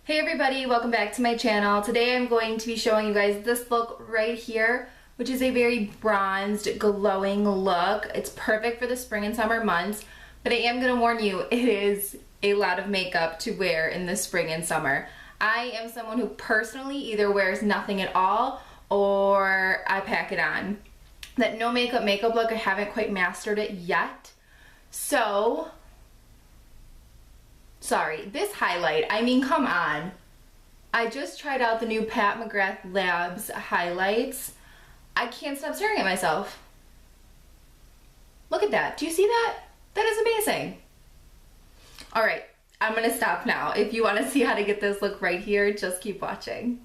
Hey everybody, welcome back to my channel. Today I'm going to be showing you guys this look right here, which is a very bronzed, glowing look. It's perfect for the spring and summer months, but I am going to warn you, it is a lot of makeup to wear in the spring and summer. I am someone who personally either wears nothing at all or I pack it on. That no makeup look, I haven't quite mastered it yet. So sorry, this highlight, I mean, come on. I just tried out the new Pat McGrath Labs highlights. I can't stop staring at myself. Look at that. Do you see that? That is amazing. All right, I'm gonna stop now. If you wanna see how to get this look right here, just keep watching.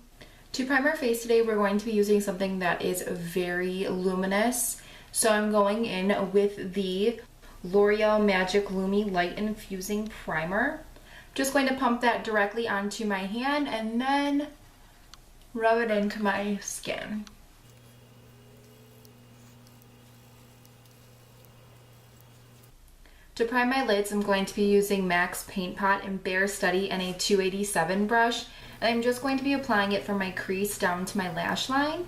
To prime our face today, we're going to be using something that is very luminous. So I'm going in with the L'Oreal Magic Lumi Light Infusing Primer. Just going to pump that directly onto my hand and then rub it into my skin. To prime my lids, I'm going to be using MAC's Paint Pot in Bare Study and a 287 brush. And I'm just going to be applying it from my crease down to my lash line.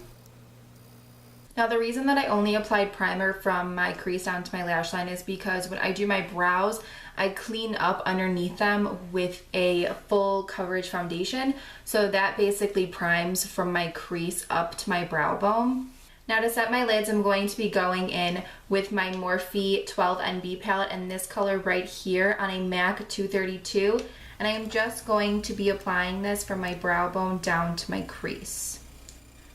Now the reason that I only applied primer from my crease down to my lash line is because when I do my brows, I clean up underneath them with a full coverage foundation. So that basically primes from my crease up to my brow bone. Now to set my lids, I'm going to be going in with my Morphe 12NB palette and this color right here on a MAC 232. And I am just going to be applying this from my brow bone down to my crease.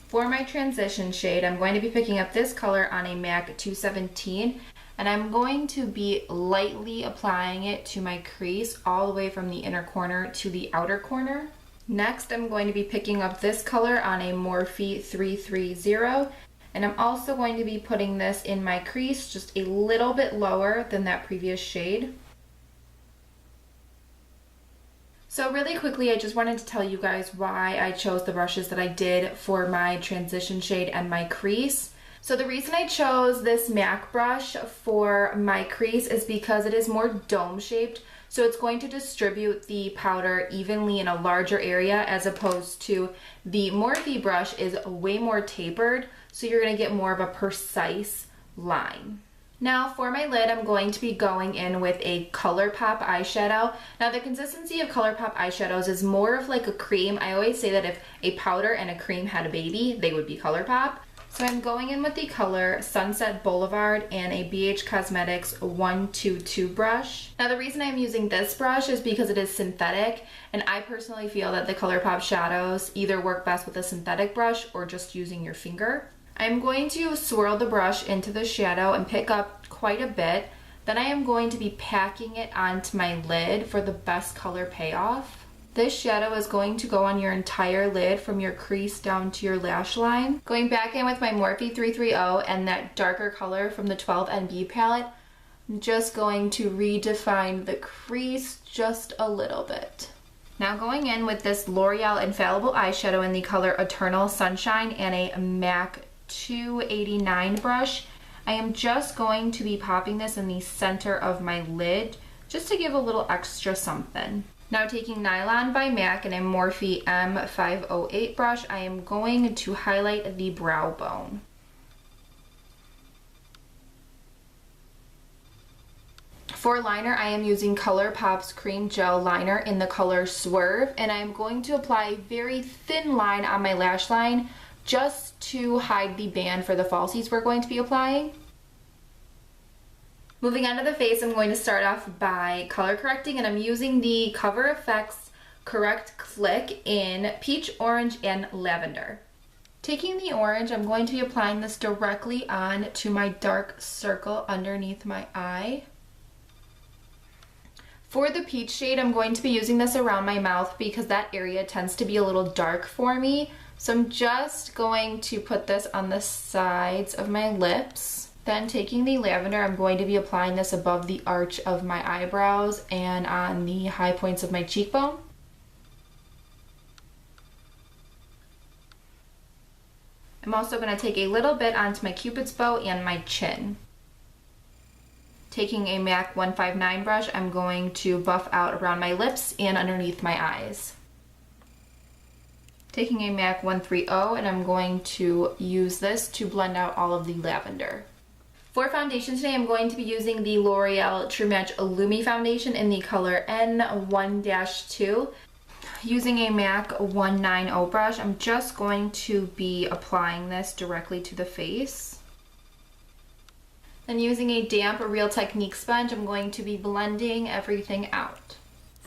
For my transition shade, I'm going to be picking up this color on a MAC 217 and I'm going to be lightly applying it to my crease all the way from the inner corner to the outer corner. Next, I'm going to be picking up this color on a Morphe 330 and I'm also going to be putting this in my crease just a little bit lower than that previous shade. So really quickly, I just wanted to tell you guys why I chose the brushes that I did for my transition shade and my crease. So the reason I chose this MAC brush for my crease is because it is more dome shaped. So it's going to distribute the powder evenly in a larger area as opposed to the Morphe brush is way more tapered. So you're gonna get more of a precise line. Now for my lid, I'm going to be going in with a ColourPop eyeshadow. Now the consistency of ColourPop eyeshadows is more of like a cream. I always say that if a powder and a cream had a baby, they would be ColourPop. So I'm going in with the color Sunset Boulevard and a BH Cosmetics 122 brush. Now the reason I'm using this brush is because it is synthetic and I personally feel that the ColourPop shadows either work best with a synthetic brush or just using your finger. I'm going to swirl the brush into the shadow and pick up quite a bit. Then I am going to be packing it onto my lid for the best color payoff. This shadow is going to go on your entire lid from your crease down to your lash line. Going back in with my Morphe 330 and that darker color from the 12NB palette, I'm just going to redefine the crease just a little bit. Now going in with this L'Oreal Infallible eyeshadow in the color Eternal Sunshine and a MAC 289 brush, I am just going to be popping this in the center of my lid just to give a little extra something. Now taking Nylon by MAC and a Morphe M508 brush, I am going to highlight the brow bone. For liner, I am using ColourPop's Cream Gel Liner in the color Swerve, and I am going to apply a very thin line on my lash line just to hide the band for the falsies we're going to be applying. Moving on to the face, I'm going to start off by color correcting, and I'm using the Cover FX Correct Click in Peach, Orange, and Lavender. Taking the orange, I'm going to be applying this directly on to my dark circle underneath my eye. For the peach shade, I'm going to be using this around my mouth because that area tends to be a little dark for me. So I'm just going to put this on the sides of my lips. Then taking the lavender, I'm going to be applying this above the arch of my eyebrows and on the high points of my cheekbone. I'm also going to take a little bit onto my cupid's bow and my chin. Taking a MAC 159 brush, I'm going to buff out around my lips and underneath my eyes. Taking a MAC 130 and I'm going to use this to blend out all of the lavender. For foundation today, I'm going to be using the L'Oreal True Match Lumi foundation in the color N1-2. Using a MAC 190 brush, I'm just going to be applying this directly to the face. Then using a damp Real Technique sponge, I'm going to be blending everything out.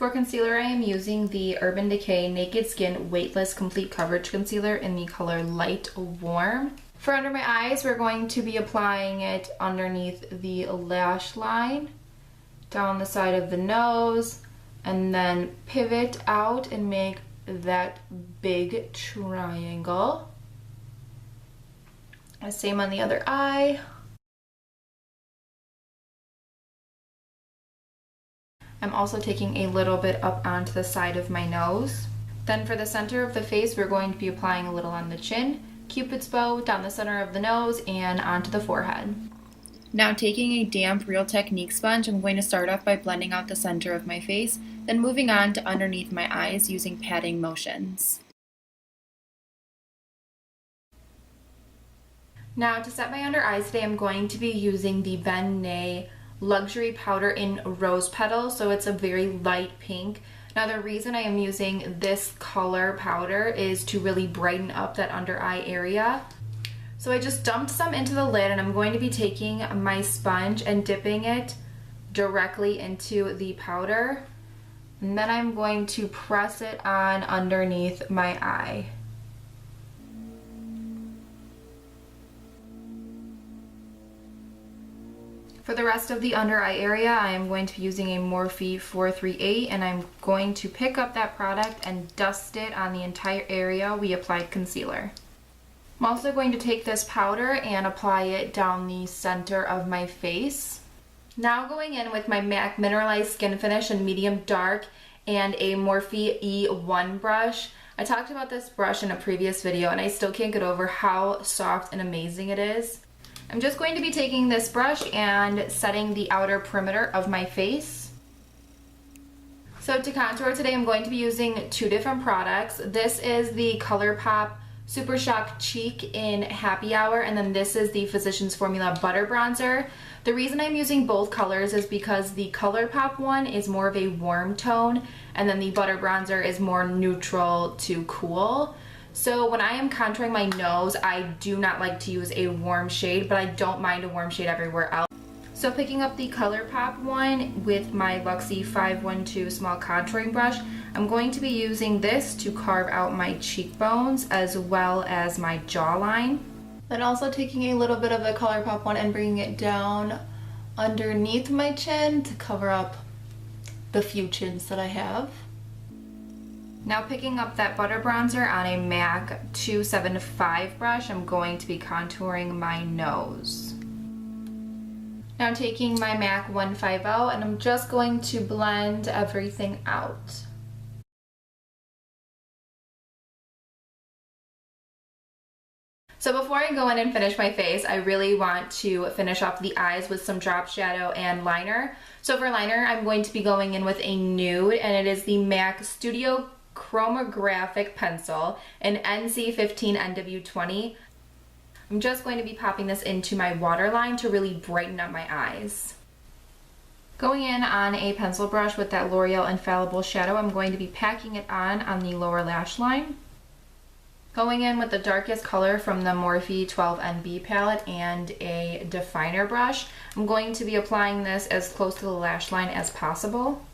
For concealer, I am using the Urban Decay Naked Skin Weightless Complete Coverage Concealer in the color Light Warm. For under my eyes, we're going to be applying it underneath the lash line, down the side of the nose, and then pivot out and make that big triangle. Same on the other eye. I'm also taking a little bit up onto the side of my nose. Then for the center of the face, we're going to be applying a little on the chin, Cupid's bow down the center of the nose, and onto the forehead. Now taking a damp Real Technique sponge, I'm going to start off by blending out the center of my face, then moving on to underneath my eyes using patting motions. Now to set my under eyes today, I'm going to be using the Ben Nye Luxury Powder in Rose Petal, so it's a very light pink. Now the reason I am using this color powder is to really brighten up that under eye area. So I just dumped some into the lid and I'm going to be taking my sponge and dipping it directly into the powder. And then I'm going to press it on underneath my eye. For the rest of the under eye area, I am going to be using a Morphe 438 and I'm going to pick up that product and dust it on the entire area we applied concealer. I'm also going to take this powder and apply it down the center of my face. Now going in with my MAC Mineralized Skin Finish in medium dark and a Morphe E1 brush. I talked about this brush in a previous video and I still can't get over how soft and amazing it is. I'm just going to be taking this brush and setting the outer perimeter of my face. So to contour today, I'm going to be using two different products. This is the ColourPop Super Shock Cheek in Happy Hour, and then this is the Physicians Formula Butter Bronzer. The reason I'm using both colors is because the ColourPop one is more of a warm tone, and then the Butter Bronzer is more neutral to cool. So when I am contouring my nose, I do not like to use a warm shade, but I don't mind a warm shade everywhere else. So picking up the ColourPop one with my Luxie 512 small contouring brush, I'm going to be using this to carve out my cheekbones as well as my jawline. Then also taking a little bit of the ColourPop one and bringing it down underneath my chin to cover up the few chins that I have. Now picking up that Butter Bronzer on a MAC 275 brush, I'm going to be contouring my nose. Now taking my MAC 150 and I'm just going to blend everything out. So before I go in and finish my face, I really want to finish off the eyes with some drop shadow and liner. So for liner, I'm going to be going in with a nude, and it is the MAC Studio Chromatographic pencil in NC15 NW20. I'm just going to be popping this into my waterline to really brighten up my eyes. Going in on a pencil brush with that L'Oreal Infallible shadow, I'm going to be packing it on the lower lash line. Going in with the darkest color from the Morphe 12NB palette and a definer brush, I'm going to be applying this as close to the lash line as possible.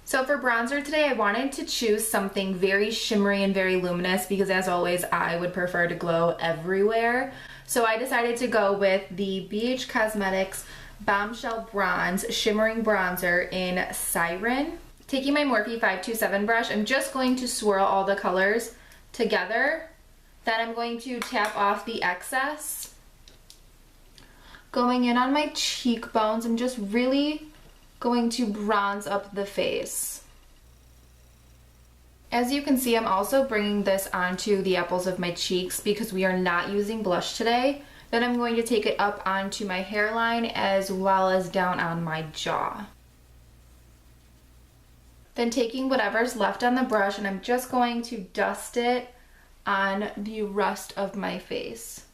So for bronzer today, I wanted to choose something very shimmery and very luminous because as always, I would prefer to glow everywhere. So I decided to go with the BH Cosmetics Bombshell Bronze Shimmering Bronzer in Siren. Taking my Morphe 527 brush, I'm just going to swirl all the colors together. Then I'm going to tap off the excess. Going in on my cheekbones, I'm just really going to bronze up the face. As you can see, I'm also bringing this onto the apples of my cheeks because we are not using blush today. Then I'm going to take it up onto my hairline as well as down on my jaw. Then taking whatever's left on the brush and I'm just going to dust it on the rest of my face.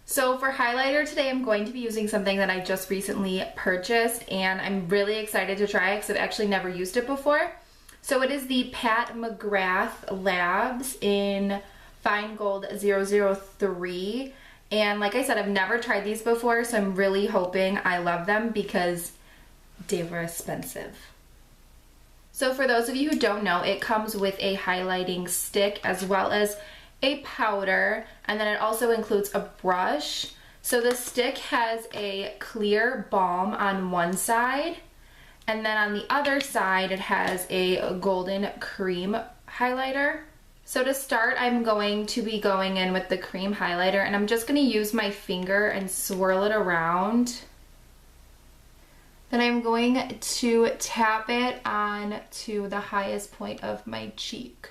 So for highlighter today, I'm going to be using something that I just recently purchased, and I'm really excited to try it because I've actually never used it before. So it is the Pat McGrath Labs in Fine Gold 003. And like I said, I've never tried these before, so I'm really hoping I love them because they were expensive. So for those of you who don't know, it comes with a highlighting stick as well as a powder, and then it also includes a brush. So the stick has a clear balm on one side, and then on the other side it has a golden cream highlighter. So to start, I'm going to be going in with the cream highlighter, and I'm just going to use my finger and swirl it around. Then I'm going to tap it on to the highest point of my cheek.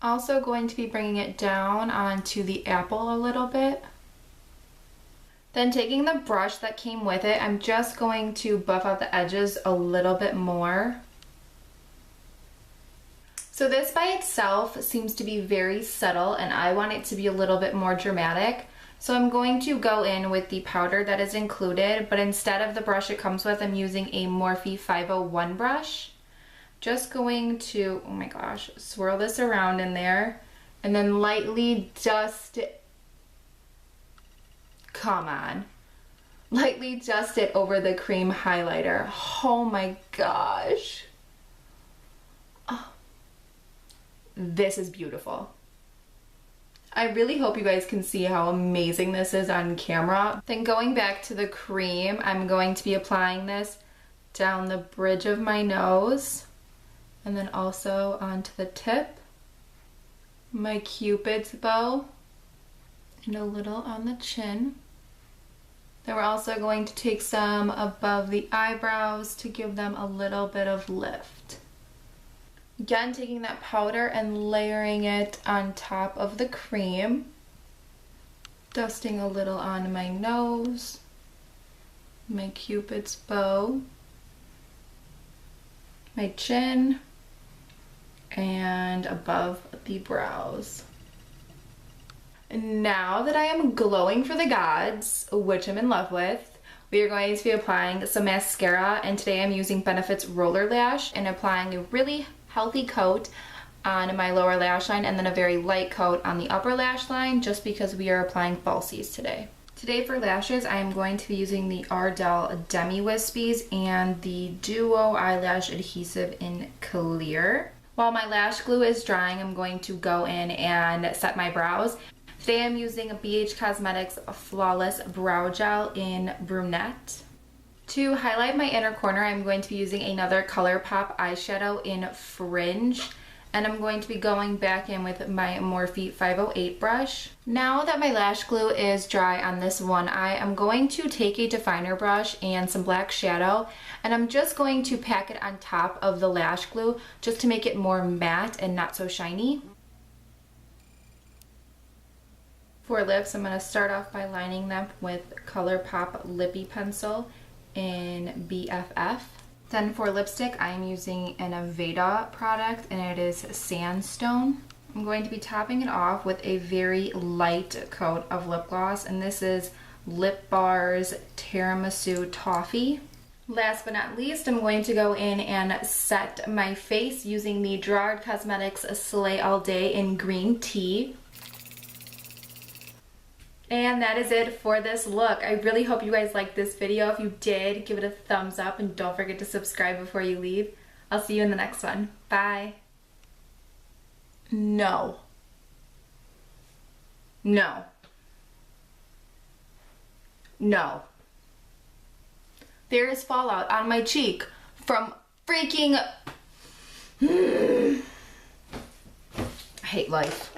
Also going to be bringing it down onto the apple a little bit. Then taking the brush that came with it, I'm just going to buff out the edges a little bit more. So this by itself seems to be very subtle, and I want it to be a little bit more dramatic. So I'm going to go in with the powder that is included, but instead of the brush it comes with, I'm using a Morphe 501 brush. Just going to, oh my gosh, swirl this around in there and then lightly dust it. Come on. Lightly dust it over the cream highlighter. Oh my gosh. Oh, this is beautiful. I really hope you guys can see how amazing this is on camera. Then going back to the cream, I'm going to be applying this down the bridge of my nose and then also onto the tip, my cupid's bow, and a little on the chin. Then we're also going to take some above the eyebrows to give them a little bit of lift. Again, taking that powder and layering it on top of the cream. Dusting a little on my nose, my cupid's bow, my chin, and above the brows. Now that I am glowing for the gods, which I'm in love with, we are going to be applying some mascara, and today I'm using Benefit's Roller Lash and applying a really healthy coat on my lower lash line and then a very light coat on the upper lash line, just because we are applying falsies today. Today for lashes, I am going to be using the Ardell Demi Wispies and the Duo Eyelash Adhesive in Clear. While my lash glue is drying, I'm going to go in and set my brows. Today I'm using a BH Cosmetics Flawless Brow Gel in Brunette. To highlight my inner corner, I'm going to be using another ColourPop eyeshadow in Fringe, and I'm going to be going back in with my Morphe 508 brush. Now that my lash glue is dry on this one eye, I'm going to take a definer brush and some black shadow, and I'm just going to pack it on top of the lash glue just to make it more matte and not so shiny. For lips, I'm going to start off by lining them with ColourPop Lippy Pencil in BFF. Then for lipstick, I'm using an Aveda product, and it is Sandstone. I'm going to be topping it off with a very light coat of lip gloss, and this is Lip Bar's Tiramisu Toffee. Last but not least, I'm going to go in and set my face using the Gerard Cosmetics Slay All Day in Green Tea. And that is it for this look. I really hope you guys liked this video. If you did, give it a thumbs up and don't forget to subscribe before you leave. I'll see you in the next one. Bye. No. No. No. There is fallout on my cheek from freaking... I hate life.